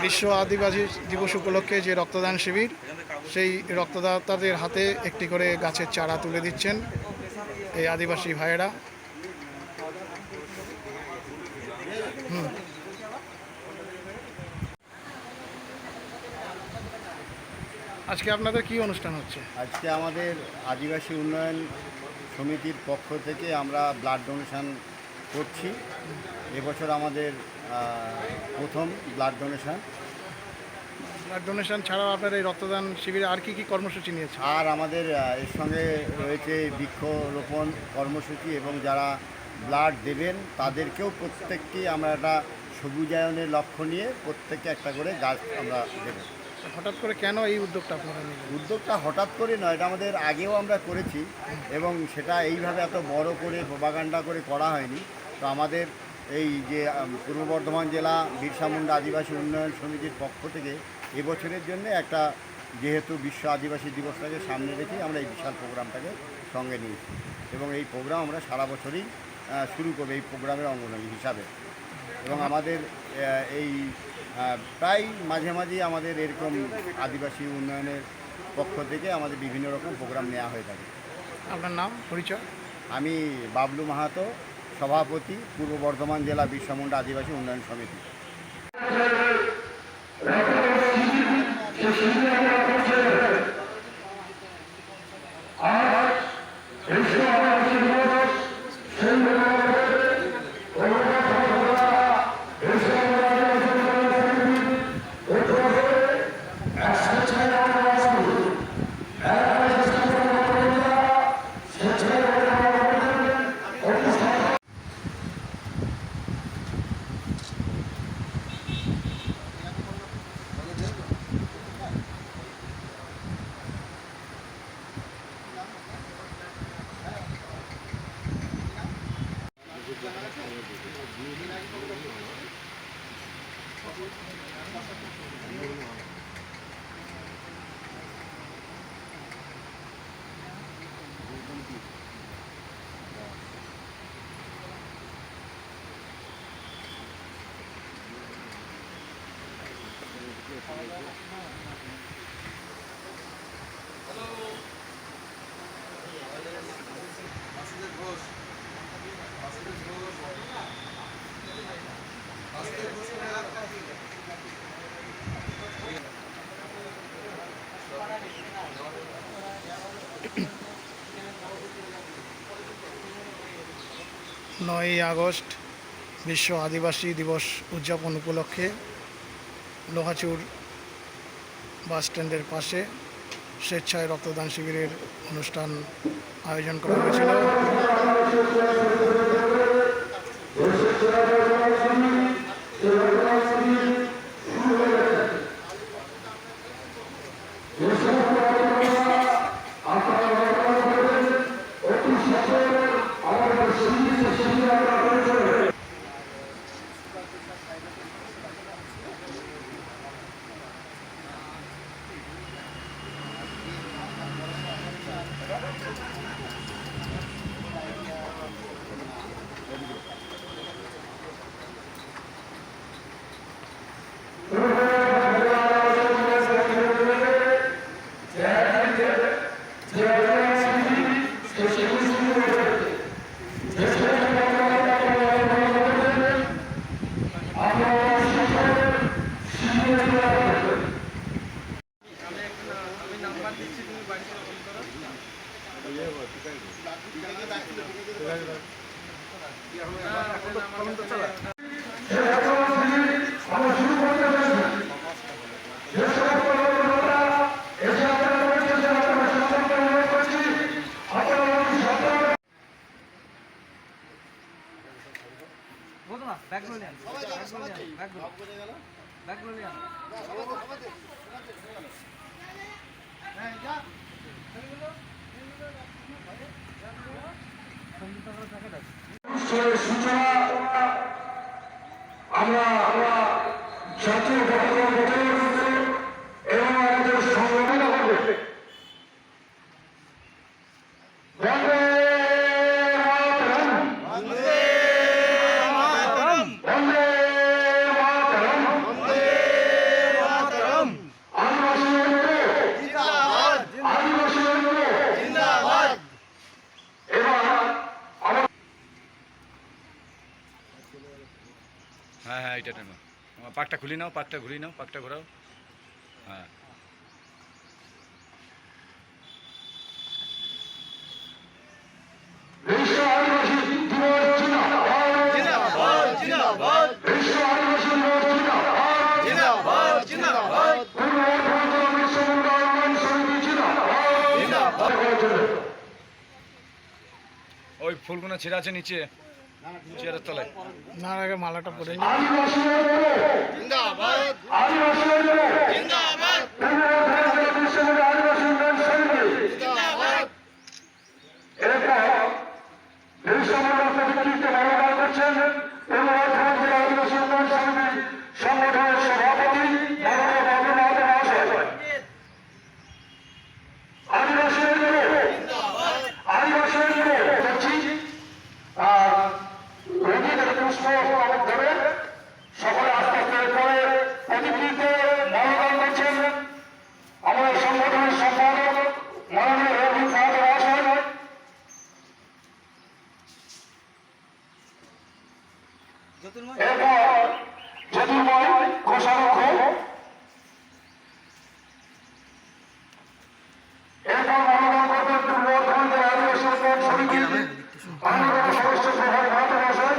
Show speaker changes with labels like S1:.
S1: বিশ্ব আদিবাসী দিবস উপলক্ষে যে রক্তদান শিবির, সেই রক্তদাতাদের হাতে একটি করে গাছের চারা তুলে দিচ্ছেন এই আদিবাসী ভাইয়েরা। আজকে আপনাদের কি অনুষ্ঠান হচ্ছে?
S2: আজকে আমাদের আদিবাসী উন্নয়ন সমিতির পক্ষ থেকে আমরা ব্লাড ডোনেশন করছি। এবছর আমাদের প্রথম ব্লাড ডোনেশন।
S1: ব্লাড ডোনেশন ছাড়াও আপনার এই রক্তদান শিবিরে আর কি কর্মসূচি নিয়েছে?
S2: আর আমাদের এর সঙ্গে রয়েছে বৃক্ষরোপণ কর্মসূচি, এবং যারা ব্লাড দেবেন তাদেরকেও প্রত্যেকটি আমরা একটা সবুজায়নের লক্ষ্য নিয়ে প্রত্যেককে একটা করে গাছ আমরা দেবো।
S1: হঠাৎ করে কেন এই উদ্যোগটা আপনারা নিলেন?
S2: উদ্যোগটা হঠাৎ করে নয়, এটা আমাদের আগেও আমরা করেছি, এবং সেটা এইভাবে এত বড় করে প্রোপাগান্ডা করে করা হয়নি। তো আমাদের এই যে পূর্ব বর্ধমান জেলা বিরসা মুন্ডা আদিবাসী উন্নয়ন সমিতির পক্ষ থেকে এবছরের জন্য একটা, যেহেতু বিশ্ব আদিবাসী দিবসটাকে সামনে রেখে আমরা এই বিশাল প্রোগ্রামটাকে সঙ্গে নিয়েছি, এবং এই প্রোগ্রাম আমরা সারা বছরই শুরু করবো এই প্রোগ্রামের অঙ্গ হিসাবে। এবং আমাদের এই প্রায় মাঝে মাঝেই আমাদের এরকম আদিবাসী উন্নয়নের পক্ষ থেকে আমাদের বিভিন্ন রকম প্রোগ্রাম নেওয়া হয়ে থাকে।
S1: আপনার নাম, পরিচয়?
S2: আমি বাবলু মাহাতো, সভাপতি, পূর্ব বর্ধমান জেলা বিরসা মুন্ডা আদিবাসী উন্নয়ন সমিতি।
S1: নয়ই আগস্ট বিশ্ব আদিবাসী দিবস উদযাপন উপলক্ষে লোহাচুর বাস স্ট্যান্ডের পাশে স্বেচ্ছায় রক্তদান শিবিরের অনুষ্ঠান আয়োজন করা হয়েছিল।
S3: উৎসবের সূচনা আমরা জাতীয় পতাকা উত্তোলন এবং আমাদের সংগঠন করবে। বন্দে মাতরম, বন্দে মাতরম, আদিবাসী ঐক্য, আদিবাসী ঐক্য। এবার
S4: হ্যাঁ হ্যাঁ এটা টেনো পাকটা খুলি নাও, পাকটা ঘুরিয়ে নাও, পাকটা ঘোরাও। হ্যাঁ
S3: বিশ্ব আদিবাসী দিবস জিন্দাবাদ, বিশ্ব আদিবাসী দিবস জিন্দাবাদ, পূর্ব বর্ধমান জেলা বিশ্ব উন্নয়ন সমিতি জিন্দাবাদ।
S4: ওই ফুলগুলো ছেঁড়া আছে নিচে চেয়ারের তলায়।
S1: না আগে মালাটা পরে নিই।
S3: আদিবাসী জিন্দাবাদ, আদিবাসী জিন্দাবাদ, পূর্ব বর্ধমান জেলা বিশ্ব আদিবাসী উন্নয়ন সমিতি জিন্দাবাদ। এরপর বিরসামুন্ডাকে মনোনয়ন করছেন পূর্ব বর্ধমান জেলা আদিবাসী উন্নয়ন সমিতি সংগঠনের সভাপতি মাননীয় বাবু মাহাতো মহাশয়। আদিবাসী আদিবাসী করছি রোগীদের পুষ্প ধরে সকলে আস্তে আস্তে পরে প্রতিকৃতিতে মনোনয়ন করছেন আমাদের সংগঠনের সম্পাদক মাননীয় রবি মাহাতো মহাশয়। এরপর জ্যোতির্ময় কোষাধ্যক্ষ, এরপর মনোনয়ন করবেন পূর্ব বর্ধমান জেলা আদিবাসী উন্নয়ন সমিতির অন্যতম সদস্য প্রধান মাহাতো মহাশয়।